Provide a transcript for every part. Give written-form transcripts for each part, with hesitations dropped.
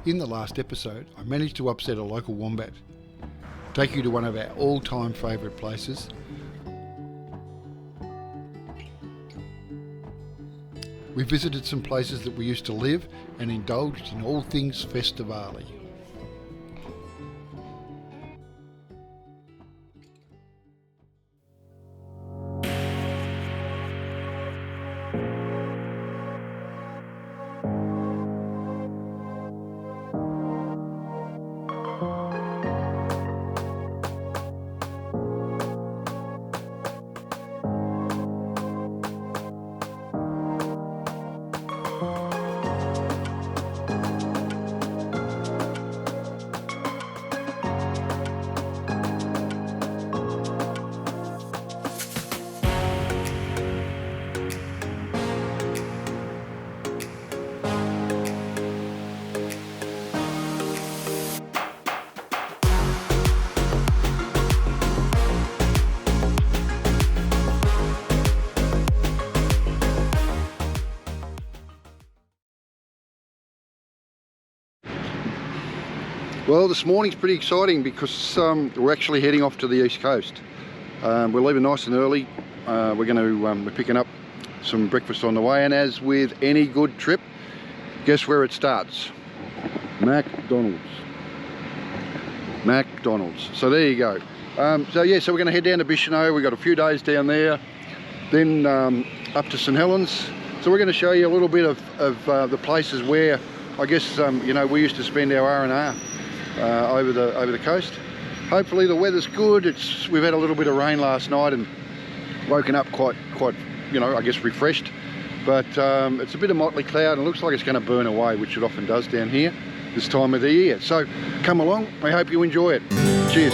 In the last episode, I managed to upset a local wombat, take you to one of our all-time favourite places. We visited some places that we used to live and indulged in all things festivale. Well, this morning's pretty exciting because we're actually heading off to the East Coast. We're leaving nice and early. We're picking up some breakfast on the way, and as with any good trip, guess where it starts? McDonald's. So there you go. So we're going to head down to Bicheno. We've got a few days down there, then up to St Helens. So we're going to show you a little bit of the places where I guess we used to spend our R&R. Over the coast. Hopefully the weather's good. We've had a little bit of rain last night and woken up quite I guess refreshed, but it's a bit of motley cloud and it looks like it's going to burn away, which it often does down here this time of the year. So come along, I hope you enjoy it. Cheers.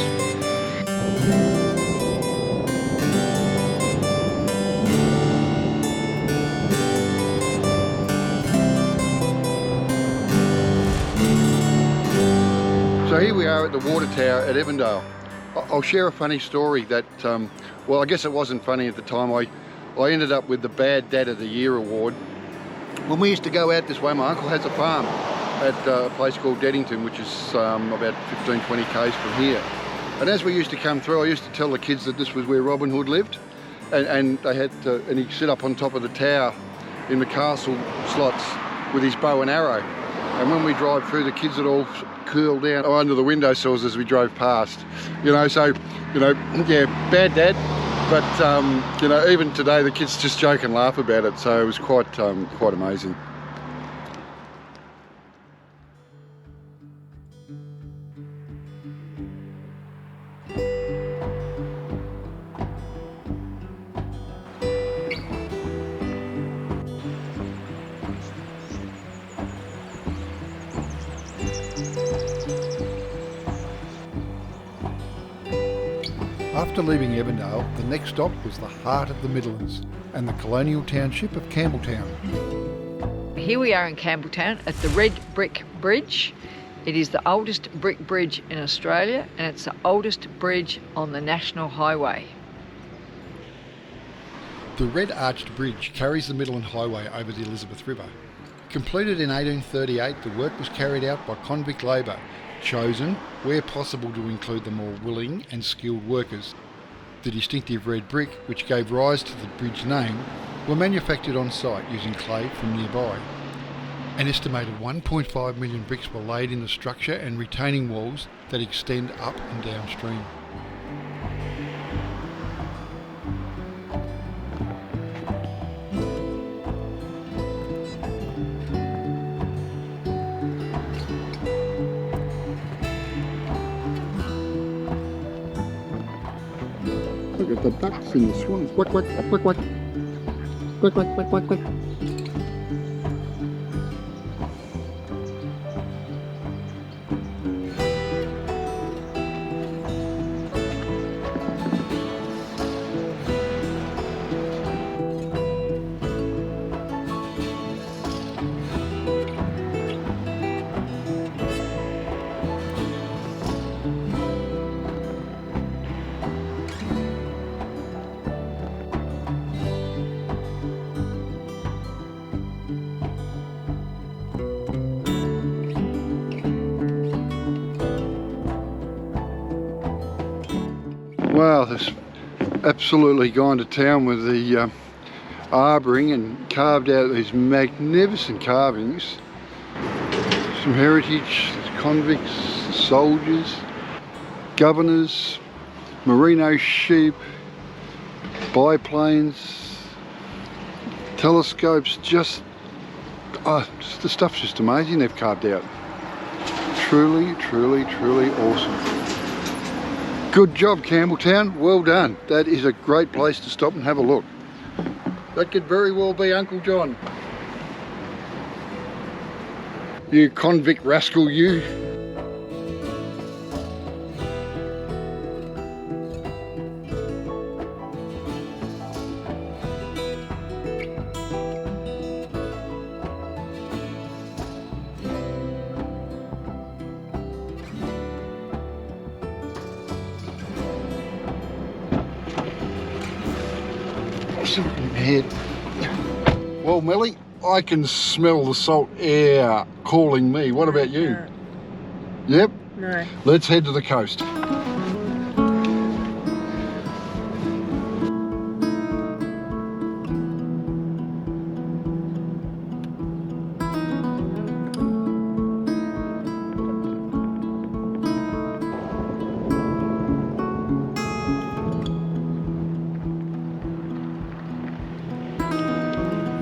So here we are at the water tower at Evandale. I'll share a funny story that, well, I guess it wasn't funny at the time. I ended up with the Bad Dad of the Year award. When we used to go out this way, my uncle has a farm at a place called Deddington, which is about 15-20 k's from here. And as we used to come through, I used to tell the kids that this was where Robin Hood lived, and he'd sit up on top of the tower in the castle slots with his bow and arrow. And when we drive through, the kids would all curl down under the windowsills as we drove past. Bad dad. But even today, the kids just joke and laugh about it. So it was quite amazing. After leaving Evandale, the next stop was the heart of the Midlands and the colonial township of Campbelltown. Here we are in Campbelltown at the Red Brick Bridge. It is the oldest brick bridge in Australia and it's the oldest bridge on the National Highway. The Red Arched Bridge carries the Midland Highway over the Elizabeth River. Completed in 1838, the work was carried out by convict labour, chosen, where possible, to include the more willing and skilled workers. The distinctive red brick, which gave rise to the bridge name, were manufactured on site using clay from nearby. An estimated 1.5 million bricks were laid in the structure and retaining walls that extend up and downstream. Look at the ducks and the swans. Quack, quack, quack, quack. Quack, quack, quack, quack, quack. South has absolutely gone to town with the arbouring and carved out these magnificent carvings. Some heritage, convicts, soldiers, governors, merino sheep, biplanes, telescopes, just the stuff's just amazing they've carved out. Truly, truly, truly awesome. Good job, Campbelltown, well done. That is a great place to stop and have a look. That could very well be Uncle John. You convict rascal, you. Well, Melly, I can smell the salt air calling me. What about you? No. Yep. No. Let's head to the coast.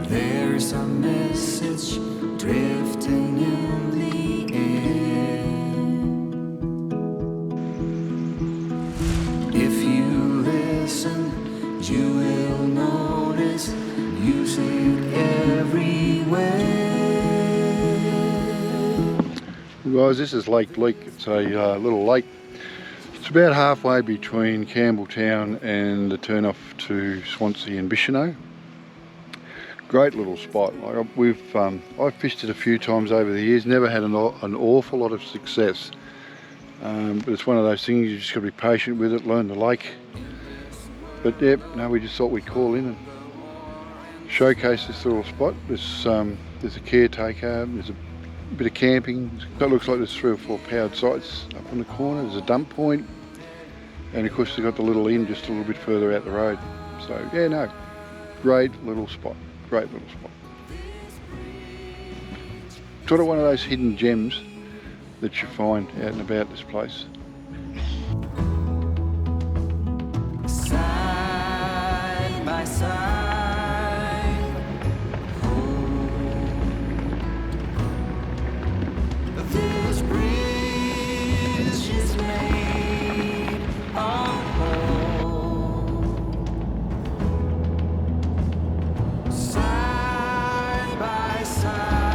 There's a message drifting in the air. If you listen, you will notice music everywhere. Guys, this is Lake Leak. It's a little lake. It's about halfway between Campbelltown and the turn off to Swansea and Bicheno. Great little spot. I've fished it a few times over the years, never had an awful lot of success. But it's one of those things you just got to be patient with it, learn the lake. But yep, no, we just thought we'd call in and showcase this little spot. There's a caretaker, there's a bit of camping. That looks like there's 3 or 4 powered sites up on the corner. There's a dump point, and of course they've got the little inn just a little bit further out the road. So yeah, no, great little spot. Great little spot. Sort of one of those hidden gems that you find out and about this place. Side by side, this bridge is made of side by side.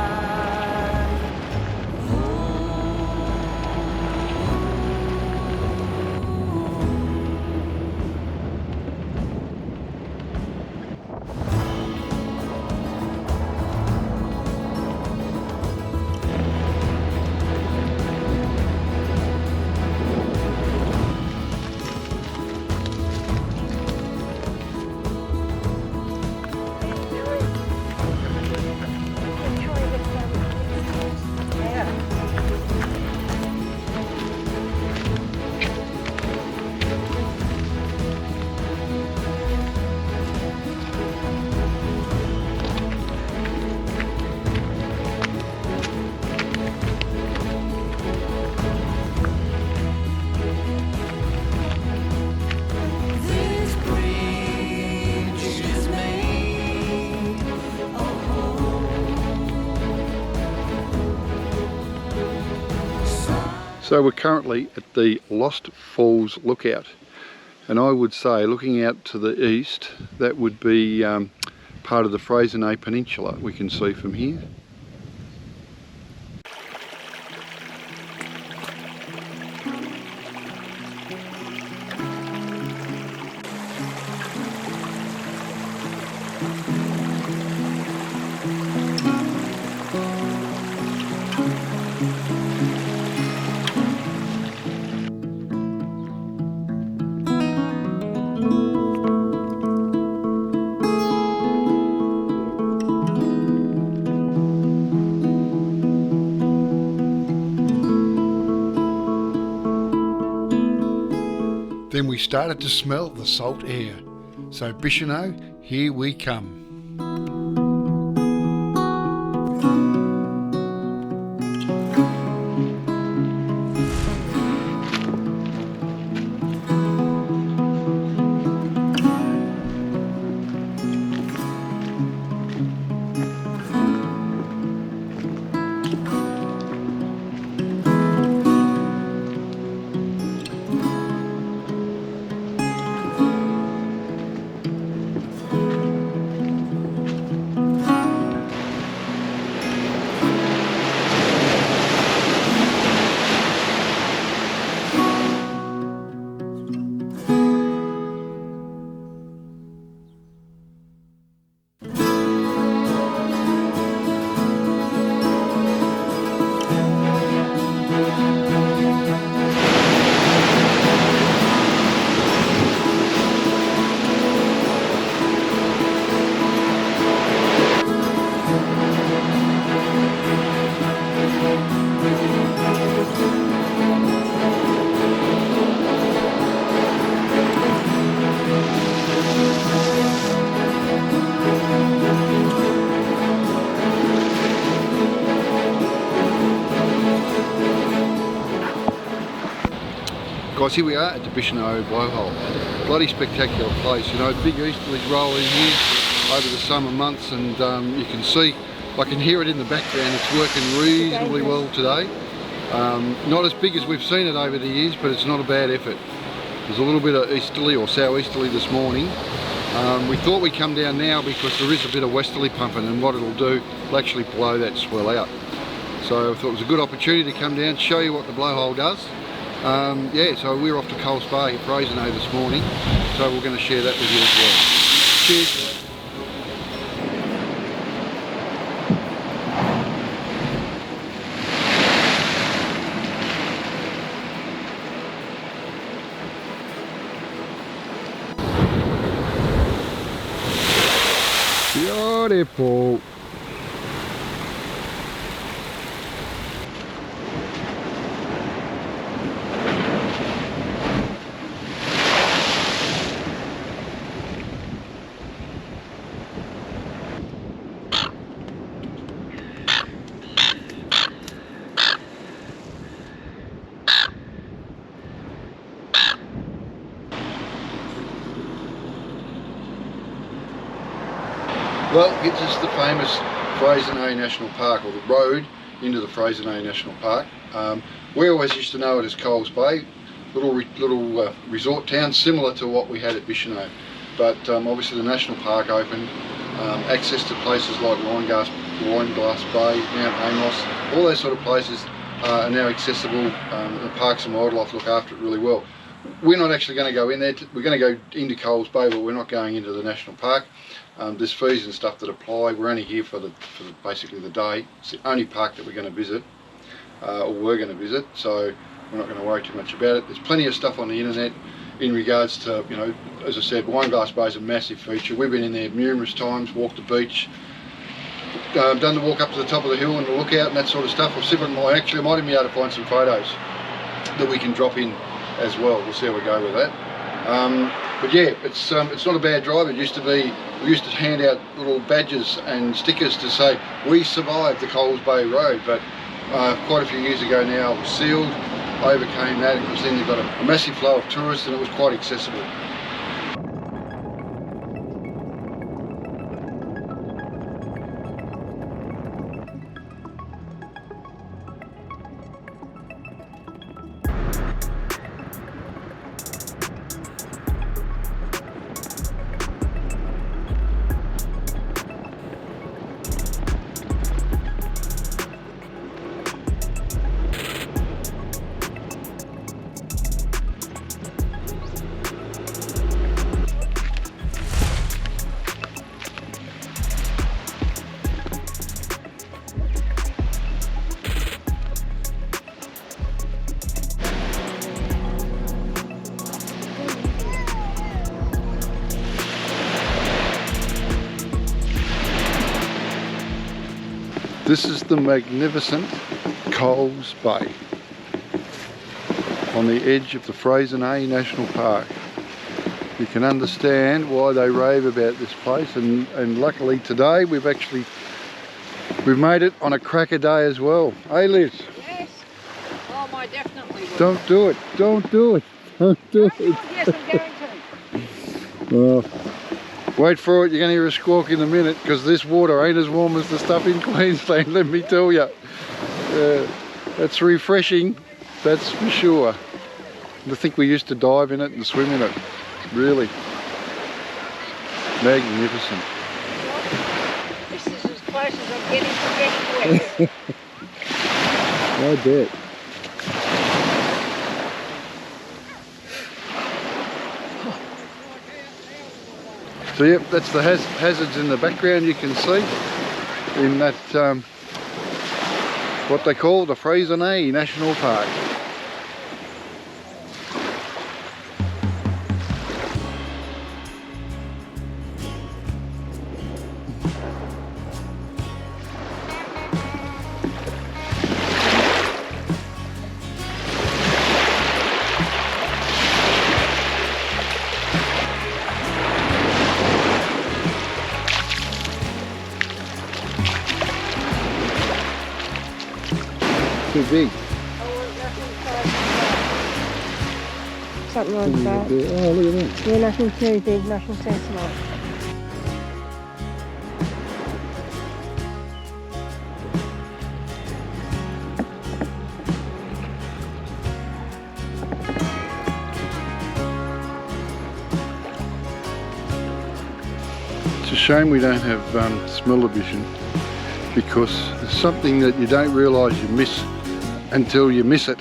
So we're currently at the Lost Falls Lookout, and I would say, looking out to the east, that would be part of the Freycinet Peninsula we can see from here. Then we started to smell the salt air. So Bicheno, here we come. Guys, here we are at the Bicheno blowhole. Bloody spectacular place, you know, big easterlies roll in here over the summer months, and you can see, I can hear it in the background, it's working reasonably well today. Not as big as we've seen it over the years, but it's not a bad effort. There's a little bit of easterly or southeasterly this morning. We thought we'd come down now because there is a bit of westerly pumping, and what it'll do, it'll actually blow that swell out. So I thought it was a good opportunity to come down, show you what the blowhole does. Yeah, so we're off to Coles Bay, Freycinet this morning, so we're going to share that with you as well. Cheers! Beautiful! Well, it's just the famous Freycinet National Park, or the road into the Freycinet National Park. We always used to know it as Coles Bay, little resort town similar to what we had at Bicheno. But obviously the National Park opened, access to places like Wineglass Bay, Mount Amos, all those sort of places are now accessible. The Parks and Wildlife look after it really well. We're not actually going to go in there. We're going to go into Coles Bay, but we're not going into the National Park. There's fees and stuff that apply. We're only here for basically the day. It's the only park that we're going to visit, or we're going to visit, so we're not going to worry too much about it. There's plenty of stuff on the internet in regards to, you know, as I said, Wineglass Bay is a massive feature. We've been in there numerous times, walked the beach, done the walk up to the top of the hill and the lookout and that sort of stuff. Actually, I might even be able to find some photos that we can drop in as well. We'll see how we go with that. But yeah, it's not a bad drive. It used to be, we used to hand out little badges and stickers to say we survived the Coles Bay Road, but quite a few years ago now it was sealed, overcame that, because then you've got a massive flow of tourists and it was quite accessible. This is the magnificent Coles Bay. on the edge of the Freycinet National Park. You can understand why they rave about this place, and luckily today we've made it on a cracker day as well. Hey Liz? Yes. Oh, I definitely will. Don't do it. Don't do it. Don't do it. Yes, I'm going to. Well, wait for it. You're going to hear a squawk in a minute, because this water ain't as warm as the stuff in Queensland, let me tell you. That's refreshing, that's for sure. I think we used to dive in it and swim in it. Really magnificent. This is as close as I'm getting to getting wet. I bet. So yep, that's the hazards in the background you can see in that what they call the Freycinet National Park. Too big. Something like that. Oh, look at that. Yeah, nothing too big, nothing too small. It's a shame we don't have smell-o-vision, because there's something that you don't realise you miss until you miss it,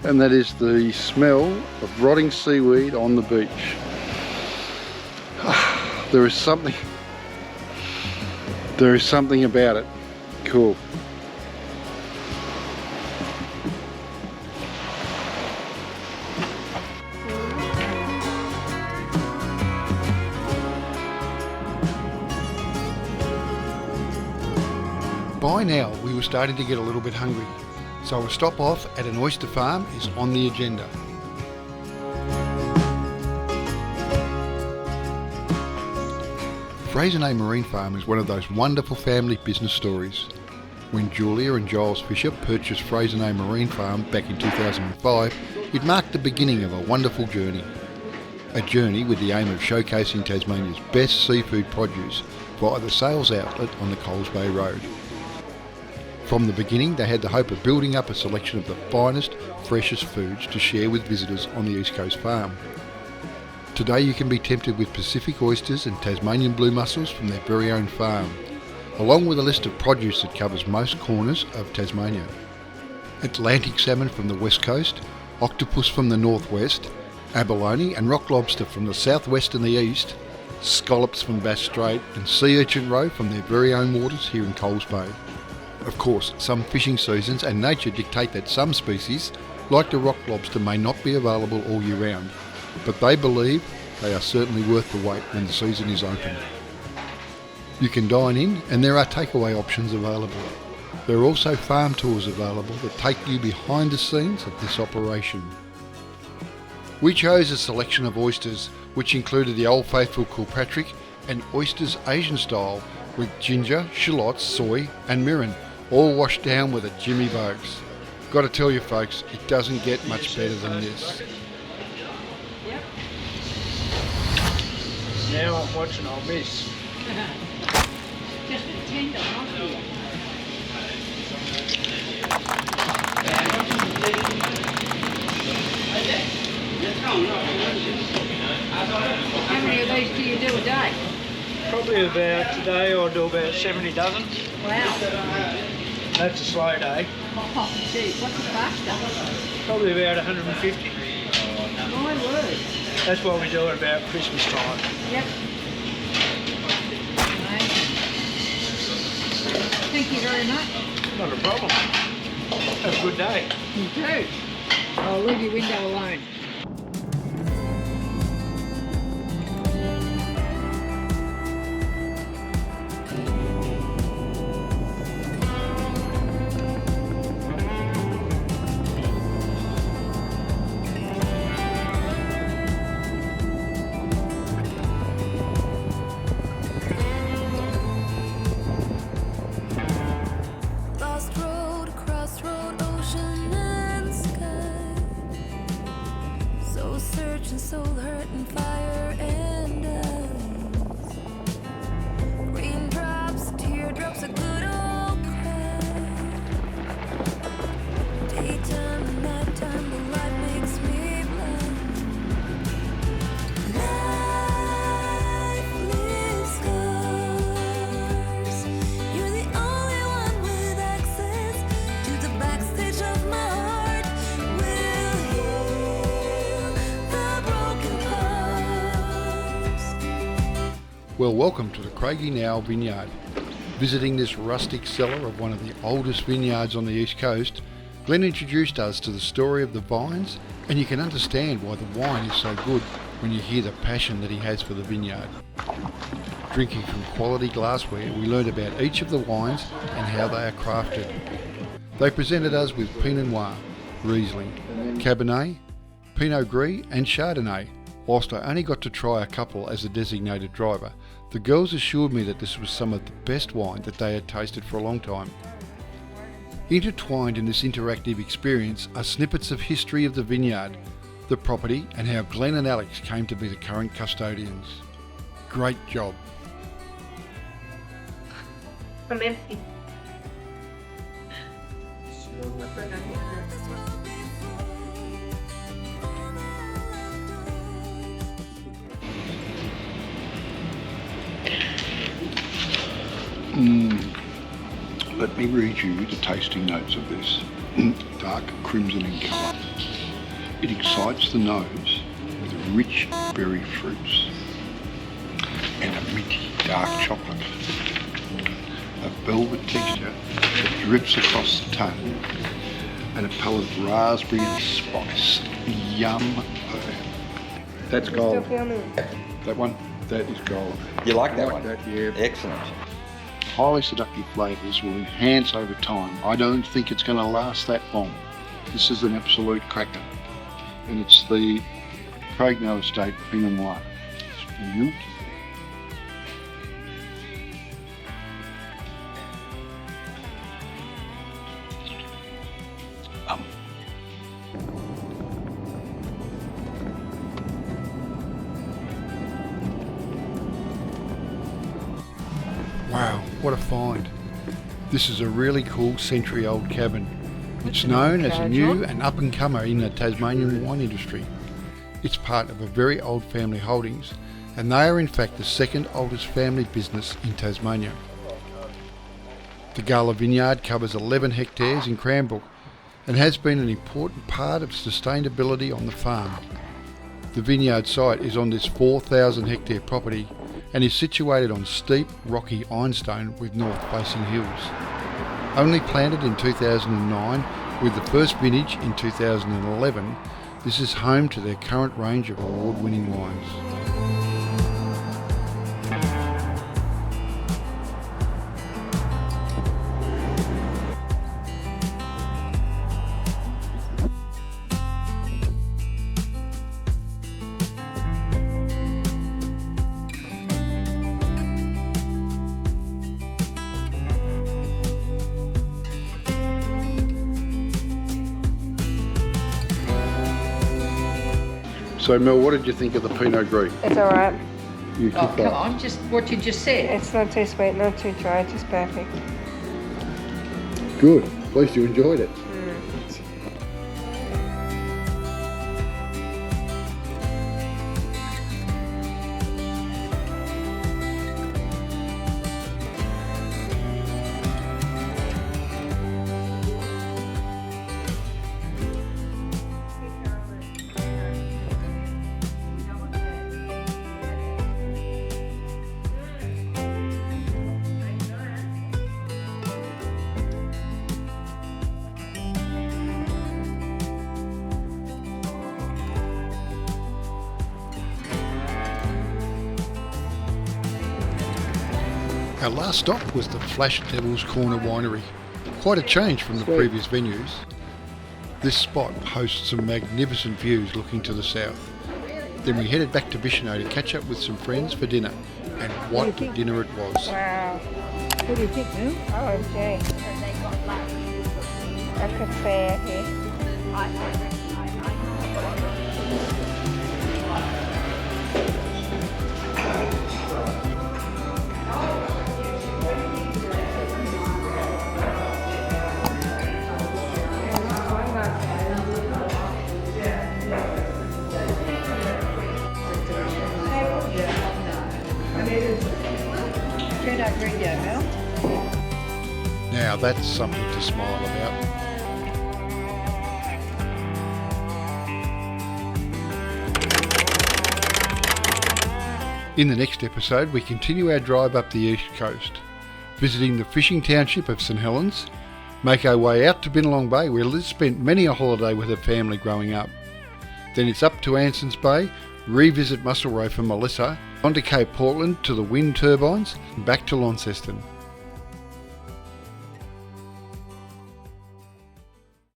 and that is the smell of rotting seaweed on the beach. There is something about it. Cool. By now we were starting to get a little bit hungry, so a stop off at an oyster farm is on the agenda. Freycinet Marine Farm is one of those wonderful family business stories. When Julia and Giles Fisher purchased Freycinet Marine Farm back in 2005, it marked the beginning of a wonderful journey. A journey with the aim of showcasing Tasmania's best seafood produce via the sales outlet on the Coles Bay Road. From the beginning, they had the hope of building up a selection of the finest, freshest foods to share with visitors on the East Coast farm. Today you can be tempted with Pacific oysters and Tasmanian blue mussels from their very own farm, along with a list of produce that covers most corners of Tasmania. Atlantic salmon from the west coast, octopus from the northwest, abalone and rock lobster from the southwest and the east, scallops from Bass Strait and sea urchin roe from their very own waters here in Coles Bay. Of course, some fishing seasons and nature dictate that some species, like the rock lobster, may not be available all year round, but they believe they are certainly worth the wait when the season is open. You can dine in, and there are takeaway options available. There are also farm tours available that take you behind the scenes of this operation. We chose a selection of oysters, which included the Old Faithful Kilpatrick and oysters Asian style, with ginger, shallots, soy and mirin, all washed down with a Jimmy Bogues. Got to tell you folks, it doesn't get much better than this. Now I'm watching, I'll miss. Just a tender, aren't you? How many of these do you do a day? Probably about, today I'll do about 70 dozen. Wow. That's a slow day. Oh, gee, what's the faster? Probably about 150. My word. That's what we do at about Christmas time. Yep. Amazing. Thank you very much. Not a problem. Have a good day. You too. I'll leave your window alone. Well, welcome to the Craigie Now Vineyard. Visiting this rustic cellar of one of the oldest vineyards on the East Coast, Glenn introduced us to the story of the vines, and you can understand why the wine is so good when you hear the passion that he has for the vineyard. Drinking from quality glassware, we learned about each of the wines and how they are crafted. They presented us with Pinot Noir, Riesling, Cabernet, Pinot Gris and Chardonnay. Whilst I only got to try a couple as a designated driver, the girls assured me that this was some of the best wine that they had tasted for a long time. Intertwined in this interactive experience are snippets of history of the vineyard, the property and how Glenn and Alex came to be the current custodians. Great job. Let me read you the tasting notes of this. Dark crimson in colour. It excites the nose with rich berry fruits and a minty dark chocolate. A velvet texture that drips across the tongue and a palate of raspberry and spice. Yum. That's gold. Still filming. That one, that is gold. You like that I like one? that, yeah. Excellent. Highly seductive flavours will enhance over time. I don't think it's going to last that long. This is an absolute cracker. And it's the Craigie Now Estate Pinot Noir. It's beautiful. Wow, what a find. This is a really cool century-old cabin. It's known as a new and up-and-comer in the Tasmanian wine industry. It's part of a very old family holdings, and they are in fact the second oldest family business in Tasmania. The Gala Vineyard covers 11 hectares in Cranbrook and has been an important part of sustainability on the farm. The vineyard site is on this 4,000 hectare property and is situated on steep, rocky ironstone with north-facing hills. Only planted in 2009, with the first vintage in 2011, this is home to their current range of award-winning wines. So Mel, what did you think of the Pinot Gris? It's alright. You Oh, took come on, just what you just said. It's not too sweet, not too dry, just perfect. Good. At least you enjoyed it. Our last stop was the Flash Devil's Corner Winery. Quite a change from the previous venues. This spot hosts some magnificent views looking to the south. Then we headed back to Bicheno to catch up with some friends for dinner. And what a dinner it was. Wow. What do you think, Mel? OMG. I could say it here. Now that's something to smile about. In the next episode, we continue our drive up the east coast, visiting the fishing township of St Helens, make our way out to Bennelong Bay where Liz spent many a holiday with her family growing up. Then it's up to Anson's Bay, revisit Muscle Row for Melissa, on to Cape Portland to the wind turbines, and back to Launceston.